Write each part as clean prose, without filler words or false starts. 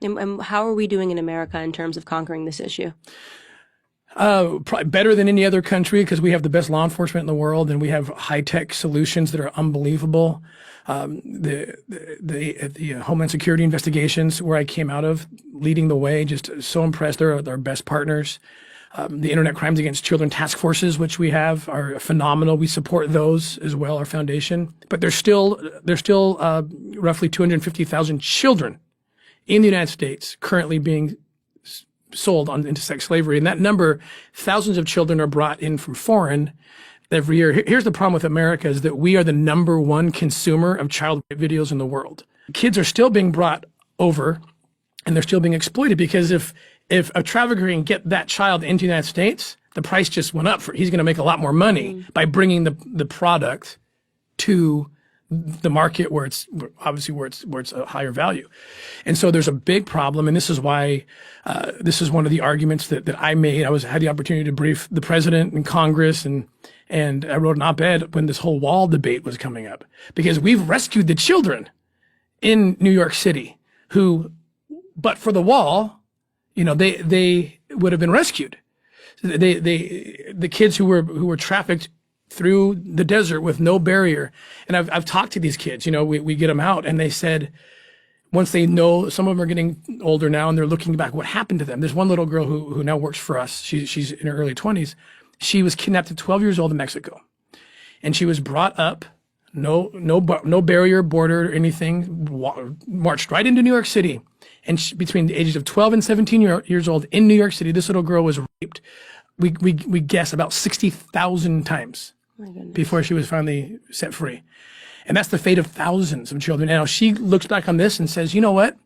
And how are we doing in America in terms of conquering this issue? Probably better than any other country because we have the best law enforcement in the world and we have high-tech solutions that are unbelievable. The Homeland Security investigations where I came out of, leading the way, just so impressed. They're our best partners. The Internet Crimes Against Children task forces, which we have, are phenomenal. We support those as well, our foundation. But there's still roughly 250,000 children in the United States currently being sold into sex slavery. And that number, thousands of children are brought in from foreign every year. Here's the problem with America is that we are the #1 consumer of child rape videos in the world. Kids are still being brought over and they're still being exploited because if a trafficker can get that child into the United States, the price just went up. He's going to make a lot more money by bringing the product to the market where it's obviously where it's a higher value. And so there's a big problem. And this is why, this is one of the arguments that I made. I had the opportunity to brief the president and Congress and I wrote an op-ed when this whole wall debate was coming up because we've rescued the children in New York City who, but for the wall, they would have been rescued. The kids who were trafficked through the desert with no barrier. And I've talked to these kids, we get them out and they said, once they know, some of them are getting older now and they're looking back, what happened to them? There's one little girl who now works for us. She's in her early 20s. She was kidnapped at 12 years old in Mexico and she was brought up, no barrier, border or anything, marched right into New York City. And between the ages of 12 and 17 years old in New York City, this little girl was raped. We guess about 60,000 times before she was finally set free. And that's the fate of thousands of children. Now she looks back on this and says, you know what?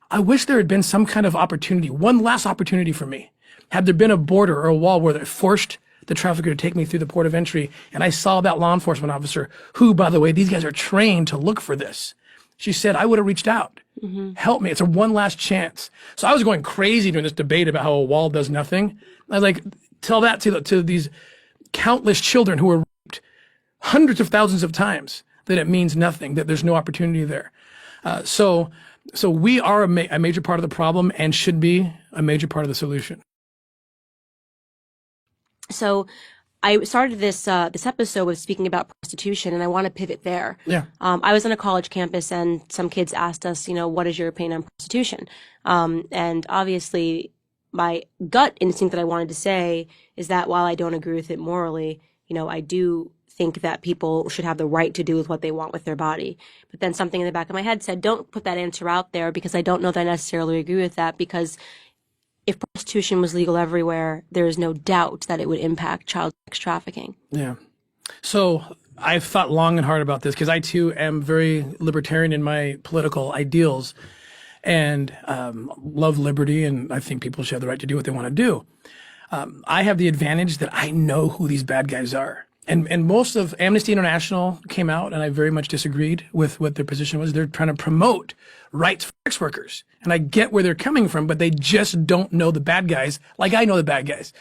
I wish there had been some kind of opportunity, one last opportunity for me. Had there been a border or a wall where they forced the trafficker to take me through the port of entry and I saw that law enforcement officer who, by the way, these guys are trained to look for this. She said, I would have reached out. Help me. It's a one last chance. So I was going crazy during this debate about how a wall does nothing. I was like, tell that to these countless children who were raped hundreds of thousands of times that it means nothing, that there's no opportunity there. So we are a major part of the problem and should be a major part of the solution. So I started this episode with speaking about prostitution, and I want to pivot there. Yeah. I was on a college campus, and some kids asked us, what is your opinion on prostitution? And obviously, my gut instinct that I wanted to say is that while I don't agree with it morally, I do think that people should have the right to do with what they want with their body. But then something in the back of my head said, don't put that answer out there because I don't know that I necessarily agree with that because if prostitution was legal everywhere, there is no doubt that it would impact child sex trafficking. Yeah. So I've thought long and hard about this because I too am very libertarian in my political ideals and love liberty, and I think people should have the right to do what they want to do. I have the advantage that I know who these bad guys are. And most of Amnesty International came out, and I very much disagreed with what their position was. They're trying to promote rights for sex workers. And I get where they're coming from, but they just don't know the bad guys like I know the bad guys.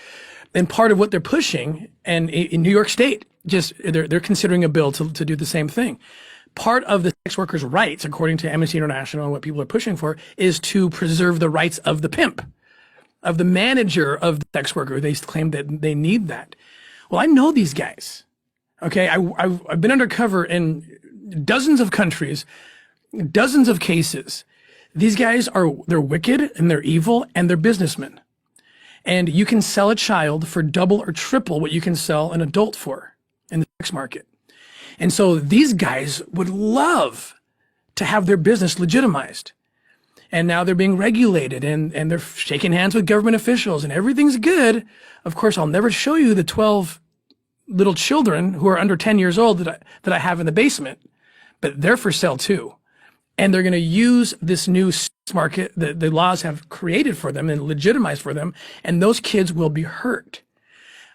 And part of what they're pushing, and in New York State, they're considering a bill to do the same thing. Part of the sex workers' rights, according to Amnesty International and what people are pushing for, is to preserve the rights of the pimp, of the manager of the sex worker. They claim that they need that. Well, I know these guys. Okay, I've been undercover in dozens of countries, dozens of cases. These guys they're wicked and they're evil and they're businessmen. And you can sell a child for double or triple what you can sell an adult for in the sex market. And so these guys would love to have their business legitimized. And now they're being regulated and they're shaking hands with government officials and everything's good. Of course, I'll never show you the 12 little children who are under 10 years old that I have in the basement, but they're for sale too. And they're going to use this new market that the laws have created for them and legitimized for them. And those kids will be hurt.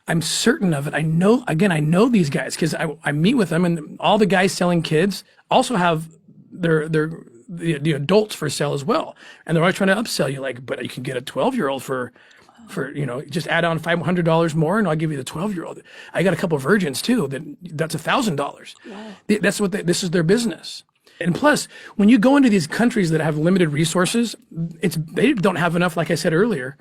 I'm certain of it. I know these guys because I meet with them, and all the guys selling kids also have the adults for sale as well. And they're always trying to upsell you, like, but you can get a 12-year-old for just add on $500 more and I'll give you the 12-year-old. I got a couple of virgins too. That's $1,000. Wow. This is their business. And plus, when you go into these countries that have limited resources, they don't have enough, like I said earlier,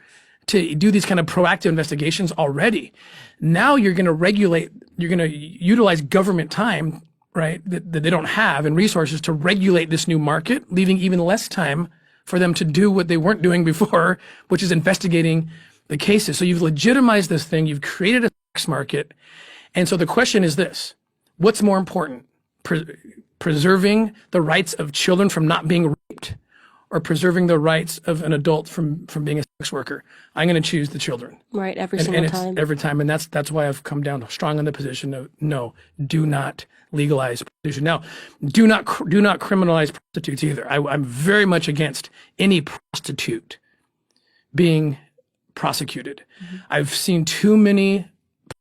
to do these kind of proactive investigations already. Now you're going to utilize government time, right, that they don't have and resources to regulate this new market, leaving even less time for them to do what they weren't doing before, which is investigating the cases. So you've legitimized this thing. You've created a sex market. And so the question is this: what's more important? Preserving the rights of children from not being raped, or preserving the rights of an adult from being a sex worker? I'm going to choose the children. Right, every single time. Every time. And that's why I've come down strong on the position of no, do not legalize prostitution. Now, do not criminalize prostitutes either. I'm very much against any prostitute being prosecuted. Mm-hmm. I've seen too many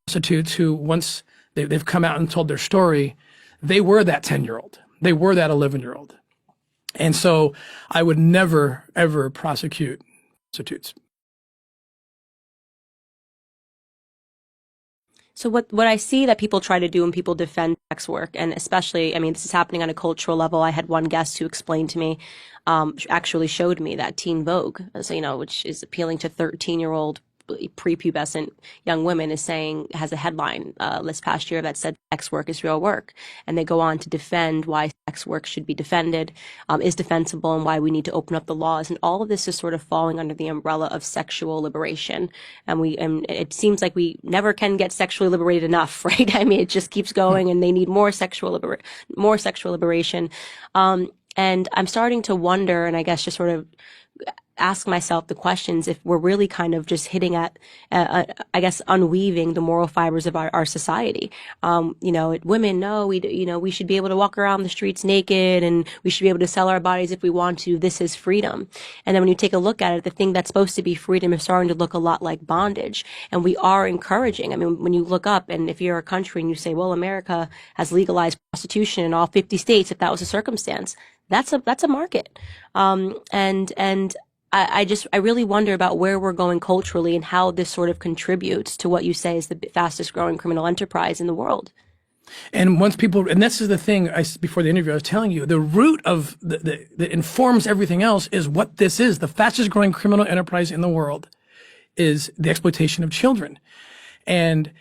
prostitutes who, once they've come out and told their story, they were that 10-year-old. They were that 11-year-old. And so I would never, ever prosecute prostitutes. So what I see that people try to do when people defend sex work, and especially, I mean, this is happening on a cultural level. I had one guest who explained to me, actually showed me that Teen Vogue, so, which is appealing to 13-year-old prepubescent young women, has a headline this past year that said sex work is real work, and they go on to defend why sex work should be defended, is defensible, and why we need to open up the laws. And all of this is sort of falling under the umbrella of sexual liberation, and it seems like we never can get sexually liberated enough, right? I mean, it just keeps going, and they need more sexual liberation. And I'm starting to wonder, and I guess just sort of ask myself the questions, if we're really kind of just hitting at, I guess, unweaving the moral fibers of our society. Women, no, we should be able to walk around the streets naked, and we should be able to sell our bodies if we want to. This is freedom. And then when you take a look at it, the thing that's supposed to be freedom is starting to look a lot like bondage. And we are encouraging. I mean, when you look up, and if you're a country and you say, well, America has legalized prostitution in all 50 states, if that was a circumstance, that's a market. I really wonder about where we're going culturally and how this sort of contributes to what you say is the fastest growing criminal enterprise in the world. And and this is the thing, before the interview, I was telling you, the root of that informs everything else is what this is. The fastest growing criminal enterprise in the world is the exploitation of children. And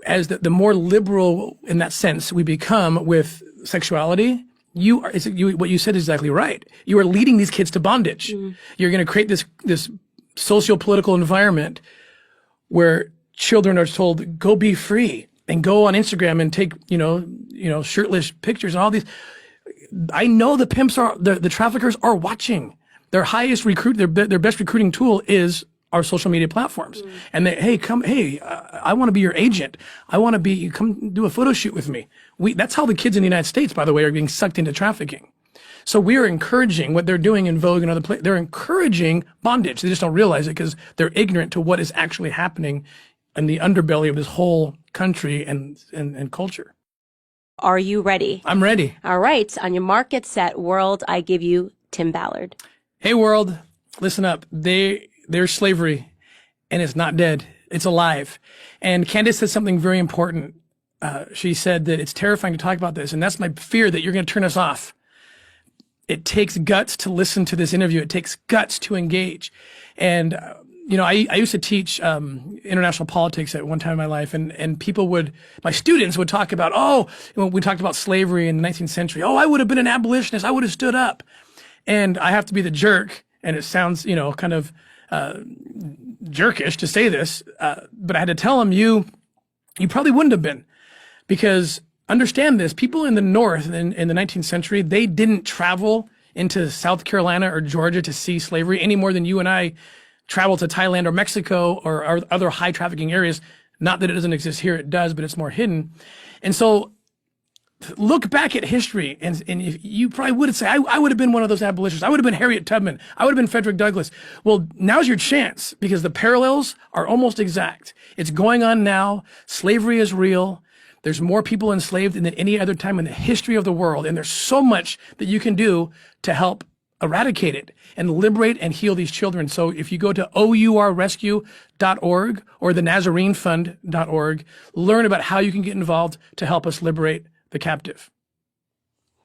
as the more liberal in that sense we become with sexuality, what you said is exactly right. You are leading these kids to bondage. Mm. You're going to create this socio-political environment where children are told, go be free, and go on Instagram and take, shirtless pictures and all these. I know the pimps the traffickers are watching. Their highest their best recruiting tool is our social media platforms. Mm. And I want to be your agent. Come do a photo shoot with me. That's how the kids in the United States, by the way, are being sucked into trafficking. So we are encouraging what they're doing in Vogue and other places. They're encouraging bondage. They just don't realize it because they're ignorant to what is actually happening in the underbelly of this whole country and culture. Are you ready? I'm ready. All right. On your mark, get set, world, I give you Tim Ballard. Hey, world, listen up. There's slavery, and it's not dead. It's alive. And Candace said something very important. She said that it's terrifying to talk about this, and that's my fear, that you're going to turn us off. It takes guts to listen to this interview. It takes guts to engage. And, I used to teach international politics at one time in my life, and my students would talk about, we talked about slavery in the 19th century. Oh, I would have been an abolitionist. I would have stood up. And I have to be the jerk, and it sounds, kind of jerkish to say this, but I had to tell them, you probably wouldn't have been, because understand this, people in the North in the 19th century, they didn't travel into South Carolina or Georgia to see slavery any more than you and I travel to Thailand or Mexico or other high trafficking areas. Not that it doesn't exist here, it does, but it's more hidden. And so look back at history, and if you probably would say, I would have been one of those abolitionists. I would have been Harriet Tubman. I would have been Frederick Douglass. Well, now's your chance, because the parallels are almost exact. It's going on now. Slavery is real. There's more people enslaved than any other time in the history of the world. And there's so much that you can do to help eradicate it and liberate and heal these children. So if you go to OURrescue.org or the NazareneFund.org, learn about how you can get involved to help us liberate the captive.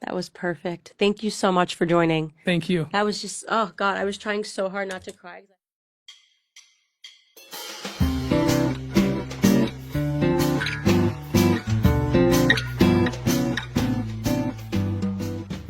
That was perfect. Thank you so much for joining. Thank you. That was just, oh God, I was trying so hard not to cry.